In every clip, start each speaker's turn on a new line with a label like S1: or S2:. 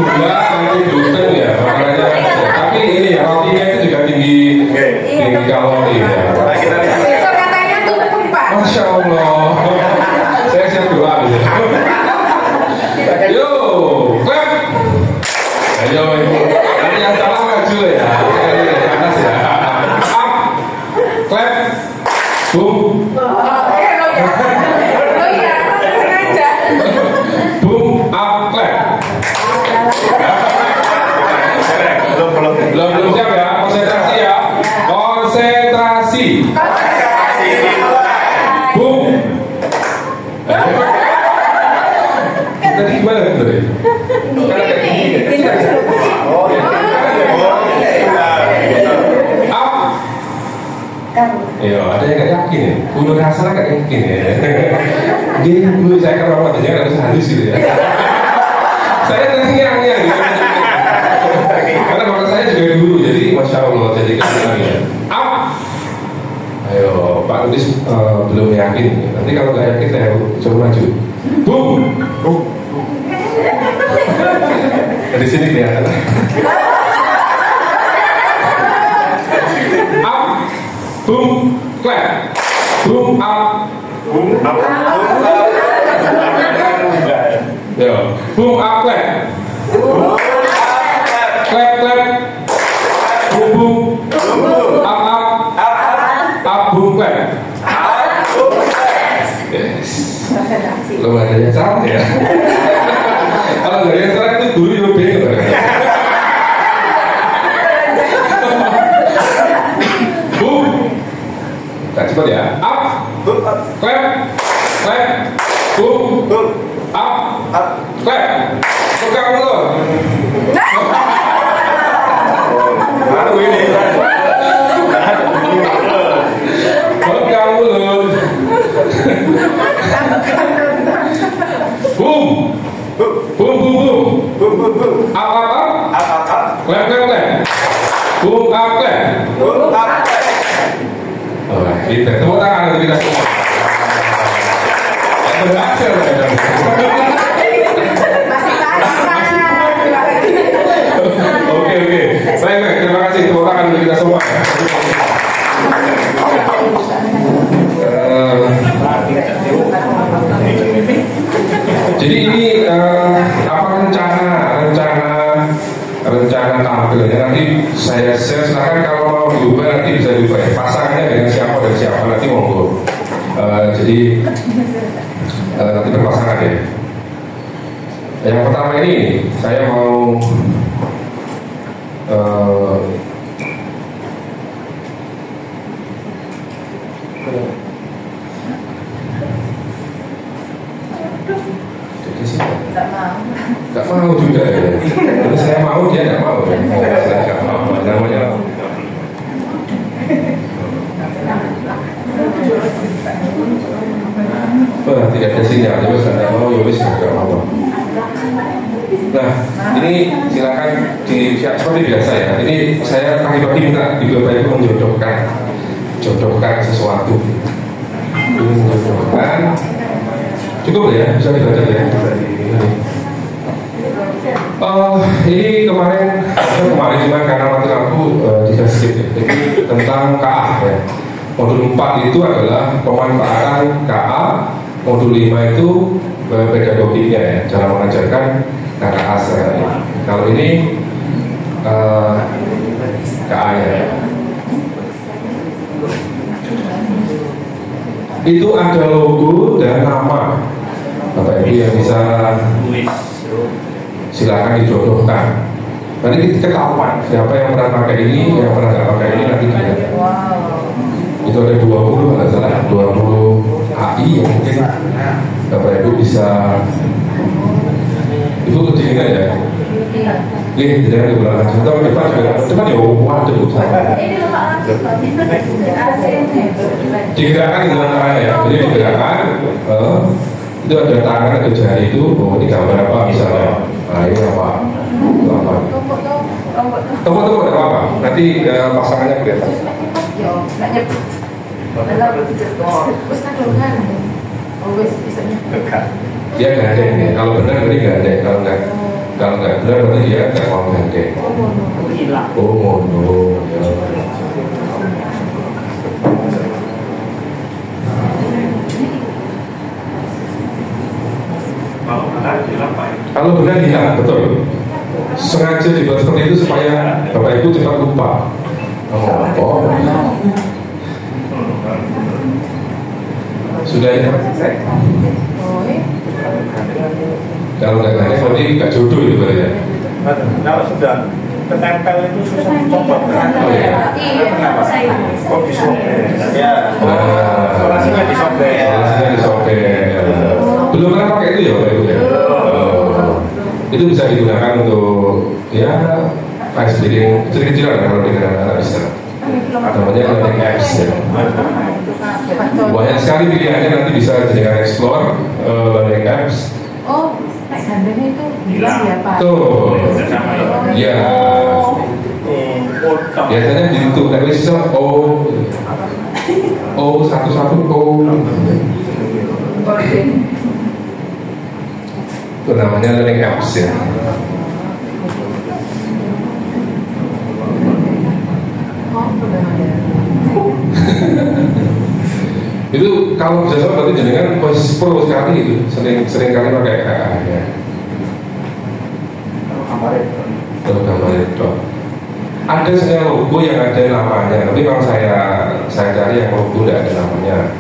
S1: gula, anti gluten ya, makanya. Tapi ini ya rotinya itu juga tinggi kalori ya.
S2: Besok katanya tumpeng Pak.
S1: Masya Allah. Saya siap doa gitu. Yo, clap. Ayo ibu. Nanti yang salah maju ya. Panas ya. Up, clap, boom. Boom, up, clap. Belum siap ya, konsentrasi ya. Konsentrasi. Boom. Tadi gimana tadi? Up. Iya, ada yang gak yakin ya. Udah rasa gak yakin ya. Dia dulu saya ke rumah tanya harus halus gitu ya. Saya tanya gitu. Karena bapak saya juga guru, jadi masya Allah jadi kesenangan ya. Up. Ayo, Pak Kudis belum yakin. Nanti kalau nggak yakin saya coba maju. Boom. Dari sini kelihatan. Up. Boom. Clap. Boom. Up.
S3: Boom up.
S1: Yo. Boom up. Clap. Clap. Clap. Boom. Boom. Up. Up. Boom. Clap. Yes. Lo ada yang salah ya. Kalau nggak ada yang salah itu guru yang bingung. Boom. Nah, cepat ya. Up. Clap. Clap. Boom. Up. Clap. Pegang dulu.
S3: Baru ini.
S1: Pegang dulu. Boom. Boom, boom, boom. Up. Clap, clap, clap. Boom, up, clap. Oh, kita tepuk tangan untuk kita semua. Berhasil, Oke. Baik. Terima kasih tepuk tangan untuk kita semua. Jadi ini apa rencana tampilnya nanti saya silakan kalau mau diubah nanti bisa diubah ya. Pasangannya dengan siapa dan siapa nanti monggo. Jadi nanti berpasangan ya. Yang pertama ini saya mau Gak mau juga ya. Kalau saya mau dia gak mau ya. Saya gak mau. Namanya tidak ada sinyal. Jadi saya mau ya wis gak mau. Nah, ini silakan seperti biasa ya. Ini saya pagi-pagi minta Ibu Bapak Ibu jodohkan sesuatu. Menjodohkan. Cukup ya, bisa dibaca ya. Ini kemarin cuma karena mati lampu bisa skip ya. Jadi tentang KA ya. Modul 4 itu adalah pemanfaatan KA. Modul 5 itu pedagogiknya ya, cara mengajarkan kata asal. Kalau ini KA ya. Itu ada logo dan nama. Bapak Ibu yang bisa silakan dijodohkan. Nanti ketahuan siapa yang pernah pakai ini, yang pernah nggak pakai ini nanti kita. Itu ada 20 nggak salah, 20 AI yang mungkin Bapak Ibu bisa. Ibu kecilin aja. Ini jangan di belakang. Depan ya, waduh. Digerakkan di dalam tangan ya. Jadi digerakkan. Itu ada tangan, ada jari itu. Oh, ini gambar apa misalnya? Nah, ini apa? Itu apa? Tunggu, ada apa? Nanti pasangannya kelihatan. Dia nggak ada ini. Kalau benar berarti nggak ada. Kalau nggak Kalau nggak benar berarti dia nggak mau gandeng. Oh mono. Ya. Kalau benar hilang, betul. Sengaja dibuat seperti itu supaya Bapak Ibu cepat lupa. Oh. Sudah ya? Kalau nggak gandeng berarti nggak jodoh itu berarti ya?
S3: Kalau sudah ketempel itu susah dicopot.
S1: Oh iya.
S3: Kenapa? Kok disobek? Ya. Solasinya disobek.
S1: Solasinya disobek. Belum pernah pakai itu ya Bapak Ibu ya? Itu bisa digunakan untuk ya ice breaking kecil-kecilan kalau di negara bisa. Namanya learning apps ya. Banyak sekali pilihannya, nanti bisa dijadikan explore learning apps.
S2: Oh, naik gandengnya itu hilang ya Pak?
S1: Tuh, ya. Biasanya gitu, tapi sistem O 11 O. Itu namanya learning apps ya. Itu kalau bisa berarti jenengan posisi pro sekali itu, sering kali pakai KA-nya. Kalau gambar itu ada sebenarnya logo yang ada namanya, tapi kalau saya cari yang logo tidak ada namanya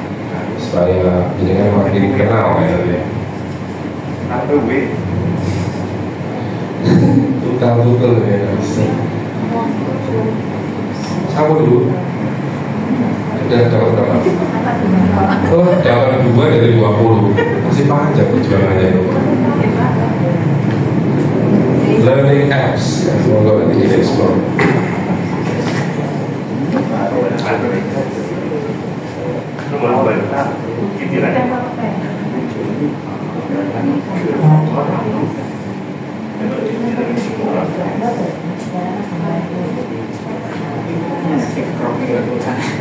S1: supaya jenengan makin kenal ya.
S3: Atau W.
S1: Tutal ya. Sama dulu. Dan kalau berapa? Oh, 82 dari 20 masih panjang perjuangannya itu. Learning apps, semoga nanti kita explore.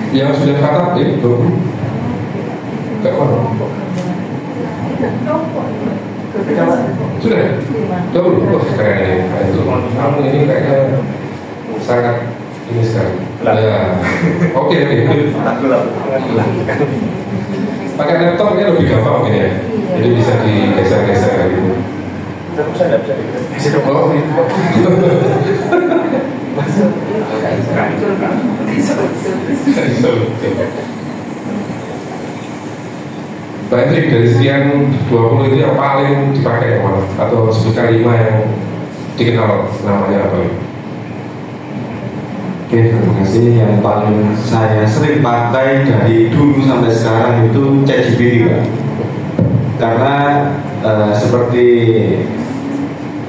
S1: Yang sudah kata, belum. Enggak mau. Sudah? Belum. Oh, keren itu. Kamu ini kayaknya sangat ini sekali. Ya. Oke. Pakai laptopnya lebih gampang mungkin ya. Jadi bisa digeser-geser kayak gitu.
S3: Saya tidak bisa digeser.
S1: Oh, Pak Hendrik, dari sekian 20 itu yang paling dipakai mana? Atau sebutkan 5 yang dikenal namanya apa?
S4: Oke, terima kasih. Yang paling saya sering pakai dari dulu sampai sekarang itu ChatGPT, Pak. Karena seperti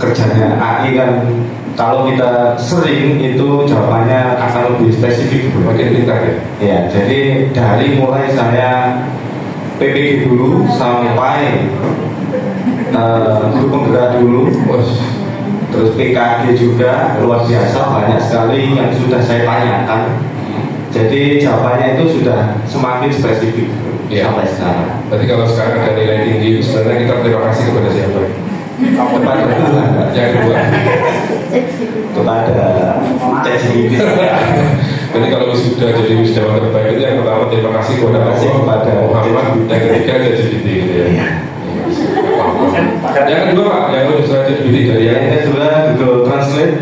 S4: kerjanya AI kan, kalau kita sering itu jawabannya akan lebih spesifik,
S1: makin pintar ya.
S4: Ya, jadi dari mulai saya PPG dulu sampai grup penggerak dulu, terus PKG juga luar biasa, banyak sekali yang sudah saya tanyakan. Jadi jawabannya itu sudah semakin spesifik sampai sekarang.
S1: Berarti kalau sekarang ada nilai tinggi, sebenarnya kita terima kasih kepada siapa?
S4: Kepada Tuhan.
S1: Yang kedua,
S4: kepada ChatGPT.
S1: jadi kalau sudah jadi wisdawan terbaik itu yang pertama terima kasih kepada Muhammad, yang ketiga ChatGPT gitu ya. Yang kedua Pak, yang lebih selain ChatGPT dari
S4: yang kedua Google Translate.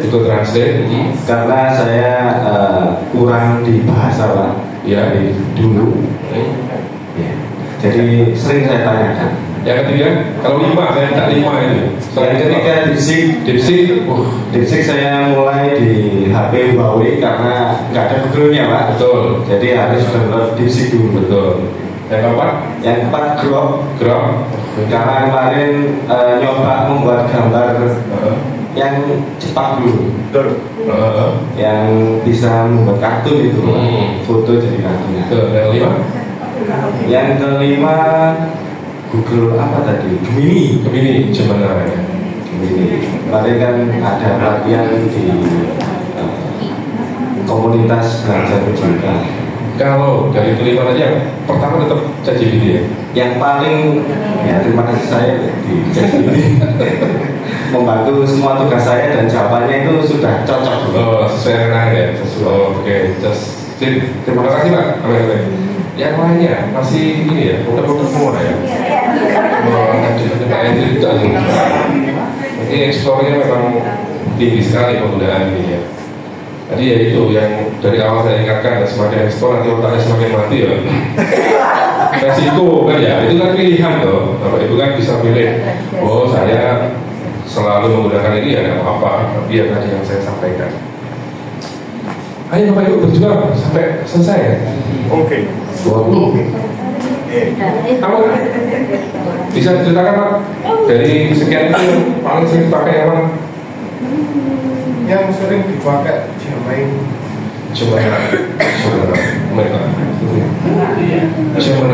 S4: Karena saya kurang di bahasa Pak,
S1: ya
S4: dari dulu. Ya. Jadi sering saya tanyakan.
S1: Yang ketiga, kalau 5, saya minta 5 ini.
S4: Yang ketiga DeepSeek saya mulai di HP Huawei karena nggak ada Google-nya Pak.
S1: Betul.
S4: Jadi harus download DeepSeek dulu.
S1: Betul. Yang keempat?
S4: Yang keempat Grok. Karena kemarin nyoba membuat gambar yang cepat dulu. Yang bisa membuat kartun itu, foto jadi kartunnya.
S1: Yang kelima?
S4: Yang kelima Google apa tadi?
S1: Gemini, Gemini.
S4: Kemarin kan ada pelatihan di komunitas belajar juga.
S1: Kalau dari kelima tadi yang pertama tetap ChatGPT ya?
S4: Yang paling ya terima kasih saya di ChatGPT. membantu semua tugas saya dan jawabannya itu sudah cocok.
S1: Oh, sesuai dengan ya. Oke, just terima kasih Pak. Amin. Yang lainnya masih ini ya, muter-muter semua ya. Pak Hendrik itu ini eksplornya memang tinggi sekali penggunaan ini ya. Tadi ya itu yang dari awal saya ingatkan, semakin eksplor nanti otaknya semakin mati ya. Resiko kan ya, itu kan pilihan loh. Bapak Ibu kan bisa pilih, oh saya selalu menggunakan ini ya nggak apa-apa, tapi ya tadi yang saya sampaikan. Ayo Bapak Ibu berjuang sampai selesai ya.
S3: Oke.
S1: Kamu bisa ceritakan Pak, dari sekian itu paling sering dipakai yang mana?
S3: Yang sering dipakai Jamain.
S1: Gimana?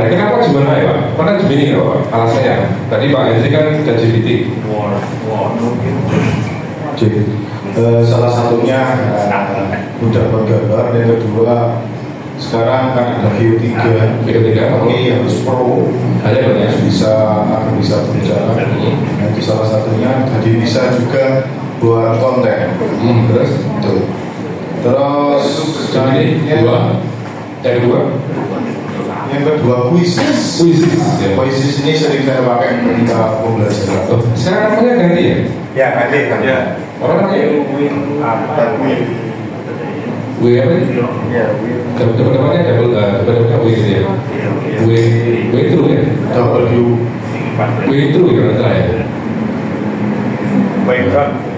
S1: Kenapa gimana ya Pak? Karena begini loh Pak, alasannya. Tadi Pak Hendrik kan ChatGPT.
S5: Jadi salah satunya mudah bergambar, yang kedua sekarang kan ada VO3 ini harus pro harus bisa berjalan. Nah, itu salah satunya. Jadi bisa juga buat konten. Terus yang kedua kuisis ini sering saya pakai ketika pembelajaran.
S1: Sekarang namanya ganti ya?
S3: Ya, ganti ya.
S1: Orang namanya W apa?
S3: Ya,
S1: Depan-depannya depan-depannya W gitu ya. W itu ya. W itu ya salah ya.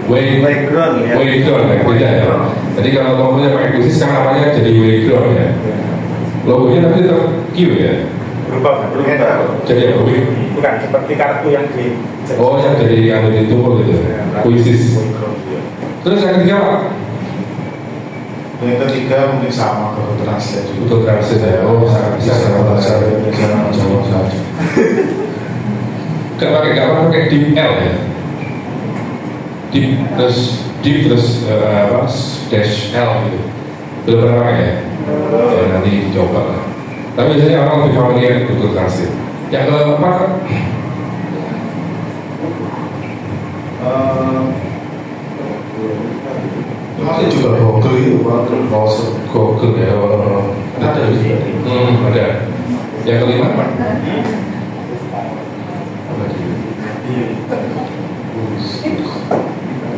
S3: Background ya.
S1: Beda ya. Jadi kalau ngomongnya pakai kuisis sekarang namanya jadi background ya. Logonya nanti tetap Q ya.
S3: Berubah.
S1: Jadi apa?
S3: Bukan seperti kartu yang di.
S1: Oh, yang jadi yang ditumpul gitu. Kuisis. Terus yang ketiga Pak?
S5: Yang ketiga mungkin sama Google Translate juga.
S1: Google Translate ya. Oh, sangat bisa
S5: Bisa bahasa Indonesia sama Jawa saja.
S1: Gak pakai deep L ya. Deep terus apa? Dash L gitu. Belum pernah pakai ya. Ya nanti coba lah. Tapi biasanya orang lebih familiar Google Translate. Yang keempat
S5: Masih juga Google itu
S1: Google ya. Ada juga. Ada. Yang kelima apa?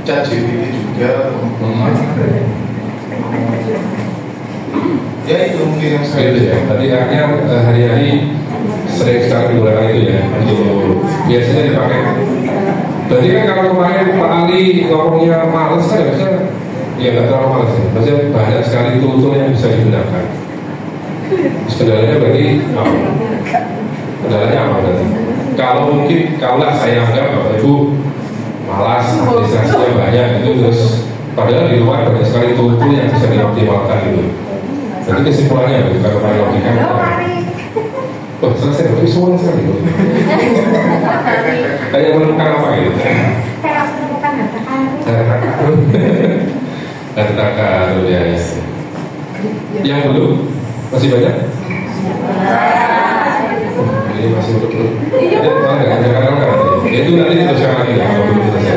S5: ChatGPT juga. Ya itu mungkin yang saya
S1: Itu ya. Tadi artinya hari-hari sering sekali menggunakan itu ya. Untuk biasanya dipakai. Berarti kan kalau kemarin Pak Ali ngomongnya males kan harusnya ya nggak terlalu males ya. Maksudnya banyak sekali tool-tool yang bisa digunakan. Kendalanya berarti apa? Kendalanya apa berarti? Kalau mungkin kalau saya anggap Bapak Ibu malas, administrasinya banyak itu terus padahal di luar banyak sekali tool-tool yang bisa dioptimalkan gitu. Jadi kesimpulannya begitu kalau pakai logika. Oh selesai, tapi semua sekali. Kayak menemukan apa gitu?
S2: Kayak menemukan harta karun.
S1: Harta karun ya. Yang belum masih banyak? Ini masih untuk belum. Ini malah nggak ada karun. Itu nanti diteruskan lagi ya kalau belum selesai.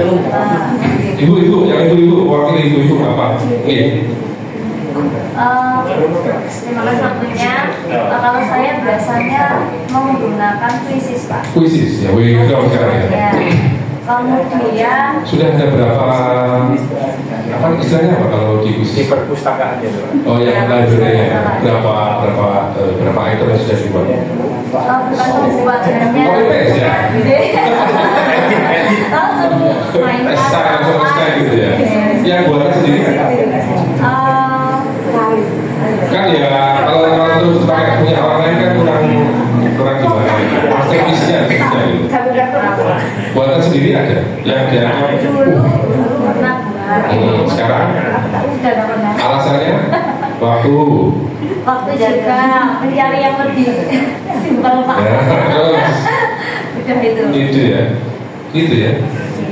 S1: Ibu-ibu, yang ibu-ibu, wakil ibu-ibu apa? Ini.
S6: Terima kasih waktunya. Kalau saya biasanya menggunakan kuisis Pak.
S1: Kuisis ya, Wigrom sekarang ya.
S6: Kemudian
S1: Sudah ada berapa apa istilahnya apa kalau di
S3: Di
S1: kuisis?
S3: perpustakaan itu.
S1: Oh yang library-nya berapa item yang sudah dibuat?
S6: bukan pembuatannya.
S1: Oh PS ya?
S6: Langsung main
S1: Selesai gitu ya? Yang buatnya sendiri kan? Kan ya kalau terus pakai punya orang lain kan kurang gimana ya? Masterpiece-nya gitu. Buatan sendiri ada yang dianggap
S6: dulu pernah buat.
S1: sekarang
S6: Udah gak pernah.
S1: alasannya waktu
S6: Waktu juga mencari yang lebih simpel Pak.
S1: ya, terus
S6: Udah itu.
S1: gitu ya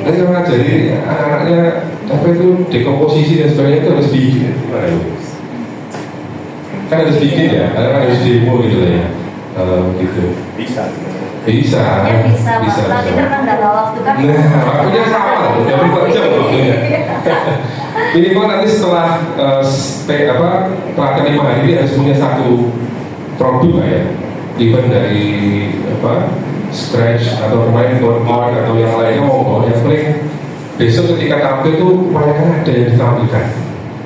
S1: nanti kalau ngajari anak-anaknya apa itu dekomposisi dan sebagainya itu harus bikin gimana itu kan harus bikin ya karena kan harus demo gitu lah ya gitu
S3: Bisa.
S1: bisa
S6: Ya bisa Pak. Tapi terkendala waktu kan.
S1: nah waktunya sama 24 jam waktunya. Minimal nanti setelah pelatihan 5 hari ini harus punya satu produk ya, even dari scratch atau kemarin board atau yang lainnya mau yang paling besok ketika tampil itu mereka ada yang ditampilkan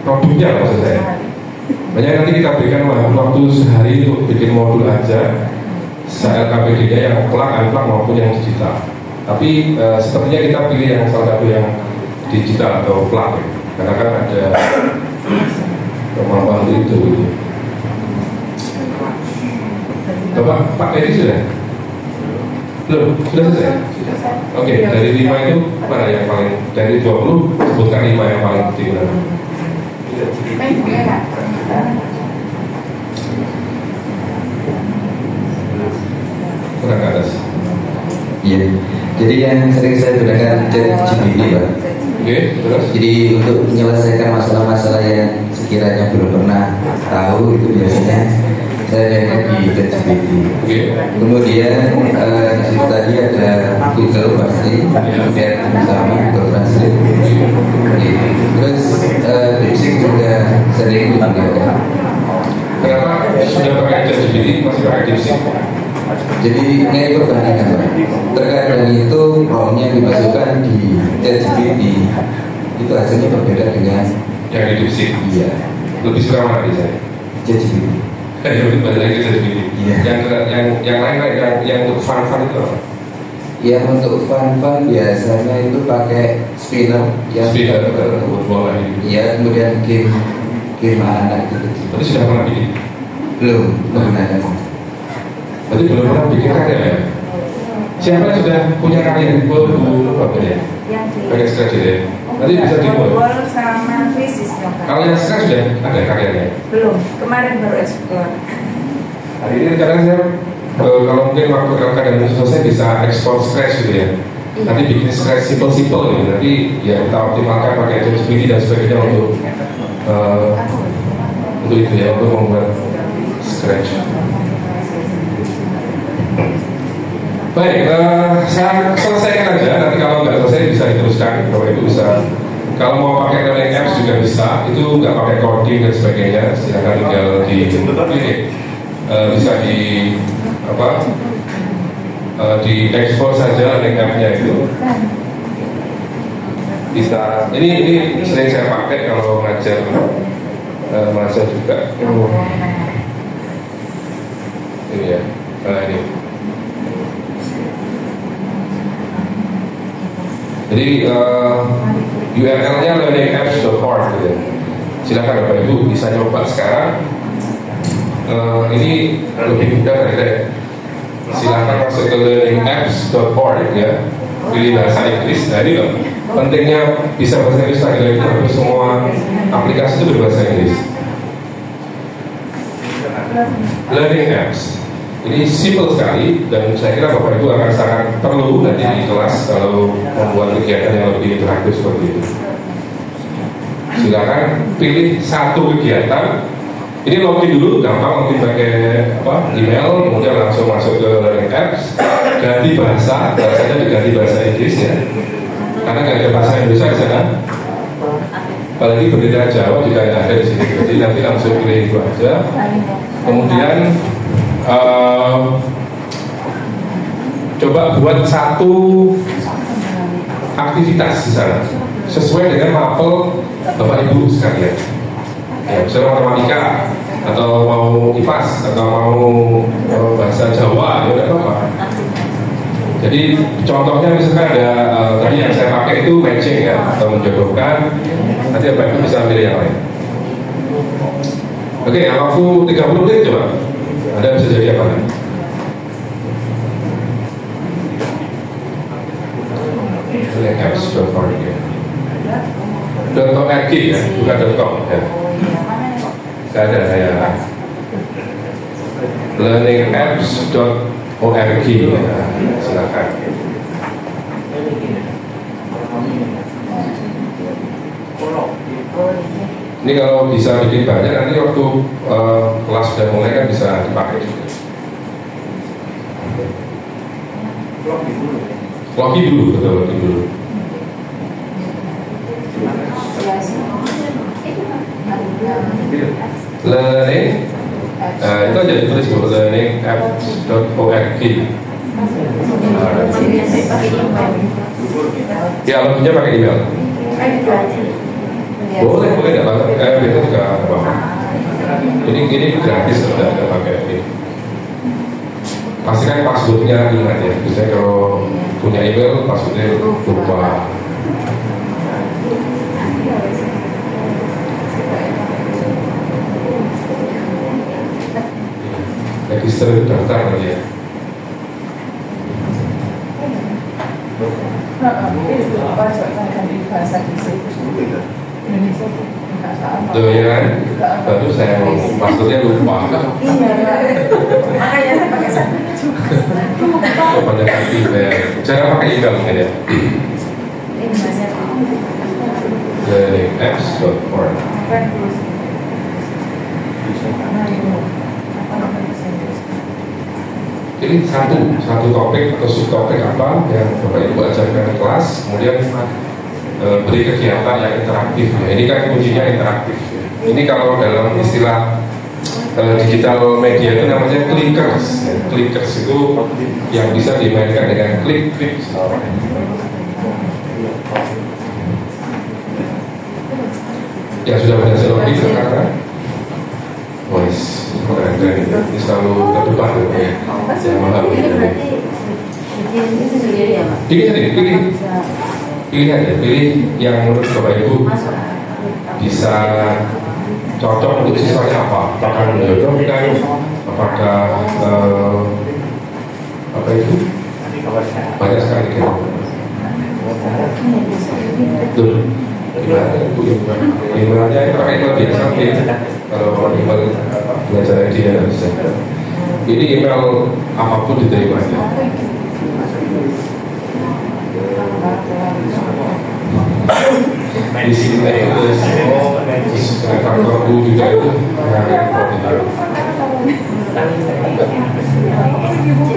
S1: produknya maksud saya. Banyak nanti kita berikan waktu sehari untuk bikin modul aja saat KPD-nya yang plug maupun yang digital. Tapi sepertinya kita pilih yang salah satu yang digital atau plug ya. Karena kan ada kemampuan itu. Bapak, Pak Edi sudah? Belum? Sudah selesai? Oke, dari 5 itu mana yang paling, dari 20 sebutkan 5 yang paling digunakan. Kurang ke atas.
S7: Iya, jadi yang sering saya gunakan ChatGPT Pak.
S1: Oke, terus?
S7: Jadi untuk menyelesaikan masalah-masalah yang sekiranya belum pernah tahu itu biasanya saya lihat di ChatGPT.
S1: Oke.
S7: Kemudian di situ tadi ada Google pasti, kemudian sama Google Translate. Terus DeepSeek juga sering digunakan.
S1: Kenapa sudah pakai ChatGPT masih pakai DeepSeek?
S7: Jadi ini perbandingan Pak. Terkadang itu prompt-nya dimasukkan di ChatGPT itu hasilnya berbeda dengan
S1: yang di DeepSeek.
S7: Iya.
S1: Lebih suka mana di saya?
S7: ChatGPT.
S1: Lebih banyak lagi ChatGPT.
S7: Iya.
S1: Yang lain yang untuk fun itu apa?
S7: Yang untuk fun biasanya itu pakai spinner yang
S1: bola ini.
S7: Iya, kemudian game anak gitu.
S1: Tapi sudah pernah bikin?
S7: Belum menggunakan.
S1: Berarti belum pernah bikin karya ya? Siapa yang sudah punya karya? Apa ya? Pakai scratch ya? Nanti bisa dibuat.
S2: Sama krisis dong.
S1: Kalau yang scratch sudah ada karyanya?
S2: Belum, kemarin baru explore.
S1: Hari ini kadang saya kalau mungkin waktu kadang selesai bisa ekspor scratch gitu ya. Nanti bikin scratch simple gitu. Nanti ya kita optimalkan pakai ChatGPT dan sebagainya untuk itu ya, untuk membuat scratch. Baik, saya selesaikan aja. Nanti kalau nggak selesai bisa diteruskan. Kalau itu bisa. Kalau mau pakai learning apps juga bisa. Itu nggak pakai coding dan sebagainya. Silakan tinggal di bisa di di ekspor saja learning app-nya itu. Bisa. Ini sering saya pakai kalau ngajar mahasiswa juga. Ini ya. Ini. Jadi URL-nya learningapps.org gitu. Silakan Bapak Ibu bisa coba sekarang. Ini lebih mudah dari silakan masuk ke learningapps.org ya. Pilih bahasa Inggris. Nah ini loh, pentingnya bisa bahasa Inggris lagi itu harus semua aplikasi itu berbahasa Inggris. Learning apps. Ini simple sekali dan saya kira Bapak Ibu akan sangat perlu nanti di kelas kalau membuat kegiatan yang lebih interaktif seperti itu. Silakan pilih satu kegiatan. Ini login dulu, gampang login pakai email, kemudian langsung masuk ke learning apps, ganti bahasanya diganti bahasa Inggris ya. Karena nggak ada bahasa Indonesia di sana. Apalagi bendera Jawa juga ada di sini. Jadi nanti langsung pilih itu aja. Kemudian coba buat satu aktivitas di sana sesuai dengan mapel Bapak Ibu sekalian. Ya, misalnya matematika atau mau IPAS atau mau bahasa Jawa, ya udah apa. Jadi contohnya misalkan ada tadi yang saya pakai itu matching ya atau menjodohkan. Nanti Bapak Ibu bisa pilih yang lain. Oke, waktu 30 menit coba. Ada bisa jadi apa? Apps.org ya. .org ya, bukan .com ya. Tidak ada saya. learningapps.org ya. Silakan. Ini kalau bisa bikin banyak nanti waktu kelas sudah mulai kan bisa dipakai juga. Login dulu, betul login dulu. learning, itu aja ditulis bu, learningapps.org. Ya, login pakai email. Boleh nggak pakai? Itu juga apa? Ini gratis, nggak pakai ini. Pastikan passwordnya ingat ya. Biasanya kalau punya email passwordnya lupa. Register itu daftar nanti ya. Tuh ya kan, baru saya mau passwordnya lupa.
S2: Makanya saya pakai sana.
S1: Banyak kali saya cara pakai email mungkin ya. Learningapps.org. Jadi satu topik atau subtopik apa yang Bapak Ibu ajarkan di kelas, kemudian beri kegiatan yang interaktif. Ya. Ini kan kuncinya interaktif. Ya. Ini kalau dalam istilah digital media itu namanya clickers. Ya. Clickers itu yang bisa dimainkan dengan klik-klik. Yang sudah berhasil login sekarang, keren ini selalu terdepan ya. Yang mahal. Pilih aja, pilih yang menurut Bapak Ibu bisa cocok untuk siswanya apa? Apakah menjodohkan, apakah apa itu? Banyak sekali kan. Betul. Gimana Bu? Emailnya itu pakai email biasa ya. Kalau email belajar dia nggak bisa. Ini email apapun diterima aja. Di sini terus kantor Bu juga itu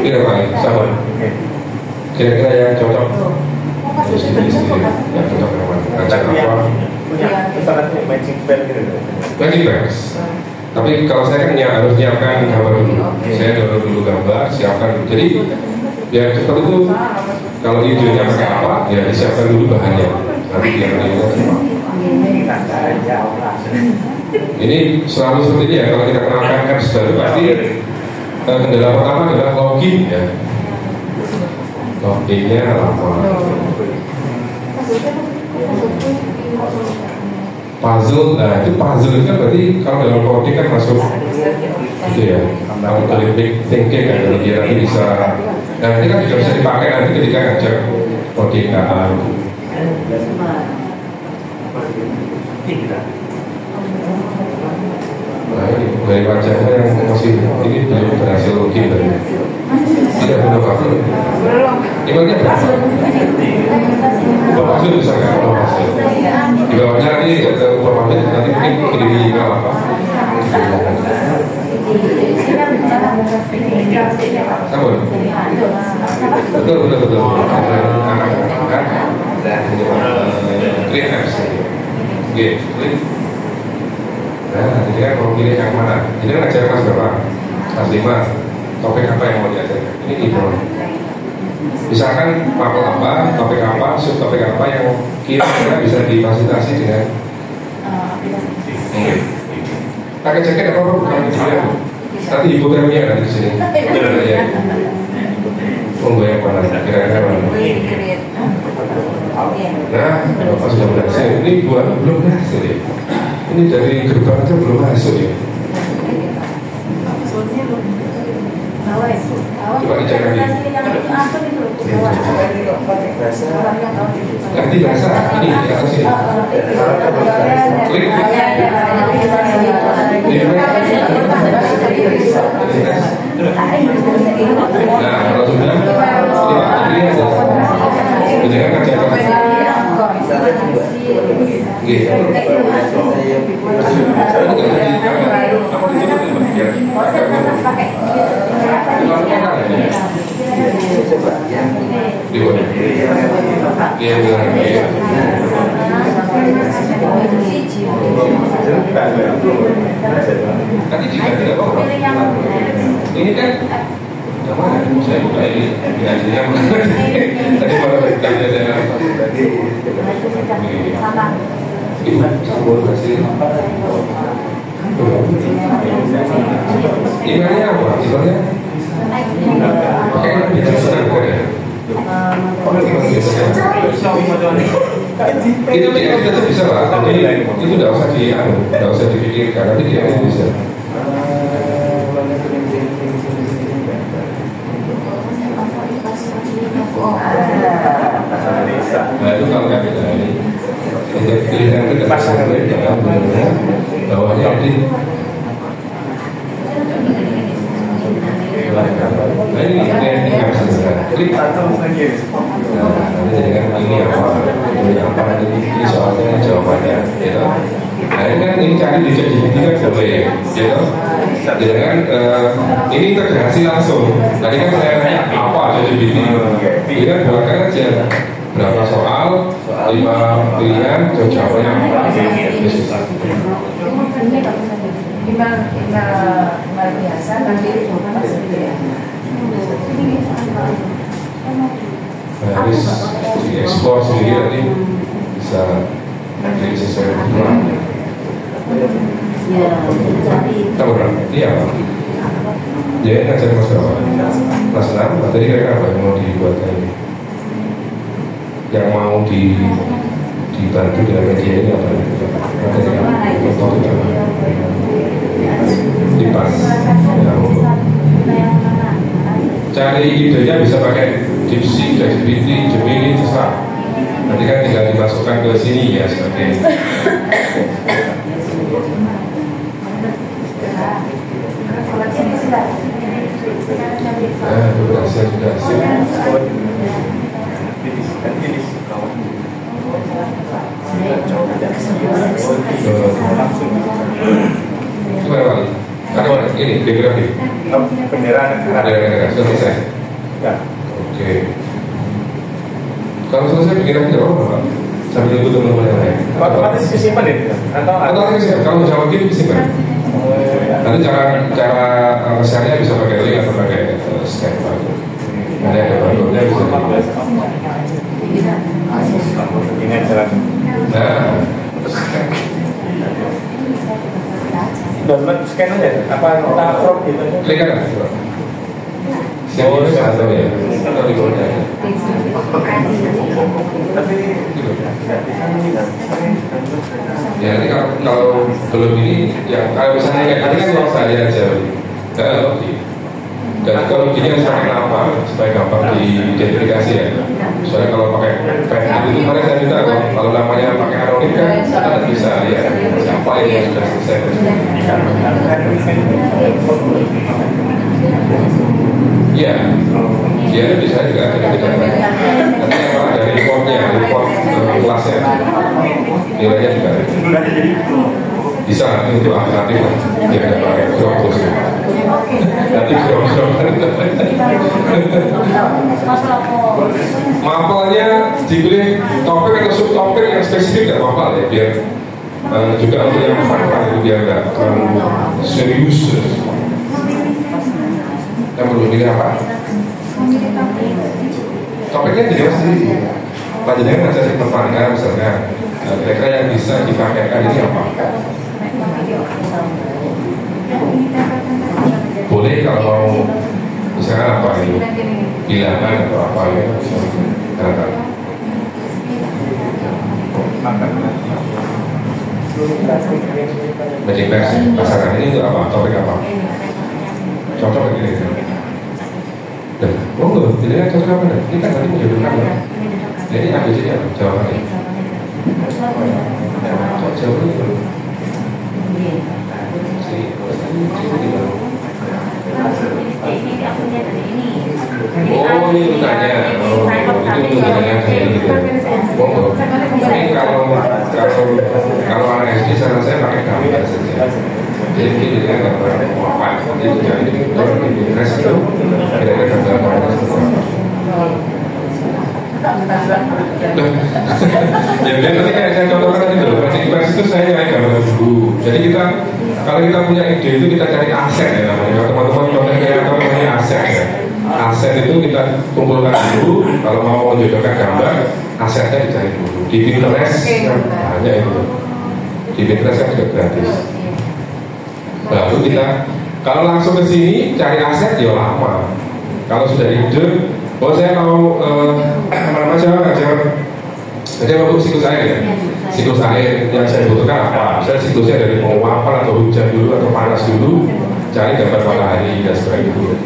S1: kira Pak, sabar. Kira-kira yang cocok terus dipilih sendiri yang cocok dengan acara apa?
S3: Magic band gitu.
S1: Magic bands. Tapi kalau saya kan harus nyiapkan gambar dulu. Saya download dulu gambar, siapkan dulu. Jadi biar cepat itu kalau idenya pakai apa, ya disiapkan dulu bahannya. Nanti yang lainnya ini selalu seperti ini ya. Kalau kita kenalkan apps baru pasti kendala pertama adalah login ya. Loginnya apa? Puzzle, nah itu puzzle itu berarti kalau dalam coding kan masuk itu ya, algorithmic thinking kan, jadi dia nanti bisa, nah ini kan juga bisa dipakai nanti ketika ngajak coding Nah ini dari wajahnya yang masih ini belum berhasil login tadi. Tidak belum hasil. Emailnya berapa? Belum hasil bisa nggak belum hasil? Di bawahnya nanti informasi nanti mungkin kirim email apa? Sama. Betul. Anak-anak dan create apps. Klik. Nah, jadi kan mau pilih yang mana? Jadi kan ajar kelas berapa? Kelas 5. Topik apa yang mau diajarkan? Ini email. Misalkan mapel apa, topik apa, subtopik apa yang kira-kira bisa difasilitasi dengan pakai jaket apa bukan dilihat. Nanti hipotermia nanti di sini. Ya. Tunggu yang mana? Kira-kira mana? Nah, Bapak sudah berhasil. Ini belum berhasil ya. Ini dari gerbang aja belum masuk ya. Coba dicek lagi. Ganti bahasa. Ini di atas ini. Klik. Nah, kalau sudah ini jangan kerjakan. Gitu. Nanti jika tidak apa-apa. Ini kan yang mana? Saya buka ini hasilnya tadi malah bertanya saya. Ibu, sambal hasil. Imannya apa? Imannya pakai biasa senang kok ya. Itu kita bisa lah, tapi itu tidak usah dipikirkan, nanti dia bisa. Nah itu kalau nggak bisa ini pilihan itu pasangan bawahnya di nah ini nggak bisa klik nanti dengan ini apa ini soalnya jawabannya gitu. Nah ini kan ini cari di ChatGPT kan boleh gitu. Jadi kan ini integrasi langsung. Tadi kan saya tanya apa ChatGPT, ini kan buatkan aja berapa soal, 5 pilihan, jawabannya apa.
S2: Email biasa nanti
S1: harus diekspor sendiri nanti bisa jadi sesuai dengan tahu berapa? Iya jadi ngajar mas berapa? Kelas 6, tadi kira-kira apa yang mau dibuatkan ini? Yang mau dibantu dengan media ini apa? Dipas cari idenya bisa pakai Dipsy, ChatGPT, Gemini, terserah. Nanti kan tinggal dimasukkan ke sini ya sebagai sudah gimana Pak? Ada mana? Ini biografi
S3: bendera negara.
S1: Sudah selesai?
S3: Ya.
S1: Oke. Kalau selesai bikin aja Pak? Sambil nunggu teman-teman yang lain.
S3: Otomatis disimpan itu? Atau
S1: kalau Jawa gitu disimpan. Nanti cara share-nya bisa pakai link atau pakai scan barcode. Ada barcode-nya bisa.
S3: ini jalan.
S1: Nah,
S3: download scan aja. Apa kita crop gitu?
S1: klik kan? Scan itu satu ya. Atau di bawahnya aja. Ya nanti kalau belum ini, ya kalau misalnya kayak tadi kan luang saya aja, nggak ada lagi. Dan kalau gini harus pakai apa supaya gampang diidentifikasi ya. Soalnya kalau pakai pen itu kemarin saya minta kalau namanya pakai anonim kan kita tidak bisa lihat siapa yang sudah selesai. Iya, dia bisa juga ada kita. Nanti apa dari reportnya, report kelasnya, nilainya juga bisa untuk alternatif. Dia ada pakai Dropbox. Nanti mapelnya dipilih topik atau subtopik yang spesifik nggak apa-apa ya, biar juga untuk yang fun-fun itu biar nggak terlalu serius. Yang perlu pilih apa? Topiknya jadi sendiri. Pelajarannya baca di pertanyaan misalnya, kira-kira yang bisa dipakaikan ini apa? Boleh kalau mau misalkan apa itu bilangan atau apa ya, katakan. Magic versi pasangan ini untuk apa? Topik apa? Contoh begini. Dan monggo, pilihan cocok apa nih? Ini kan tadi menjodohkan ya. Jadi ambil sini apa? Jawabannya. Jawabannya itu. Oh ini tanya, itu tanya kayak gitu. Monggo. Tapi kalau anak SD saya pakai gambar saja. Jadi dia gambar apa? Jadi interest itu kira-kira gambar ya biar nanti kayak saya contohkan tadi dulu. itu kita cari aset ya namanya. Teman-teman kontennya apa namanya aset ya. Aset itu kita kumpulkan dulu. Kalau mau menjodohkan gambar, asetnya dicari dulu. Di Pinterest banyak itu. Di Pinterest kan juga gratis. Baru kita kalau langsung ke sini cari aset ya lama. Kalau sudah ide, oh saya mau apa ngajar untuk siklus air ya. Siklus air yang saya butuhkan apa? Saya siklusnya dari penguapan atau hujan dulu atau panas dulu. Cari gambar matahari dan sebagainya.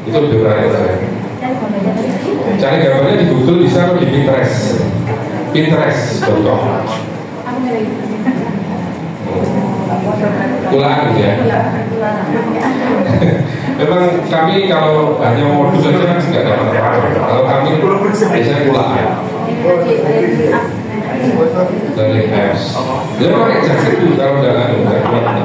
S1: Itu lebih menarik saya. Cari gambarnya di Google bisa atau di Pinterest. Pinterest.com. Kulaan ya. Memang kami kalau hanya modus saja nggak dapat apa-apa. Kalau kami biasanya kulaan. Dari apps. Dia pakai jas itu kalau nggak kuat.